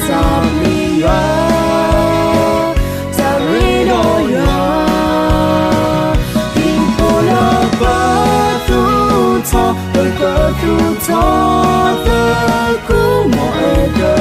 ta mi ya ta ri do ya in pola ba tu to ba tu to the ku mo e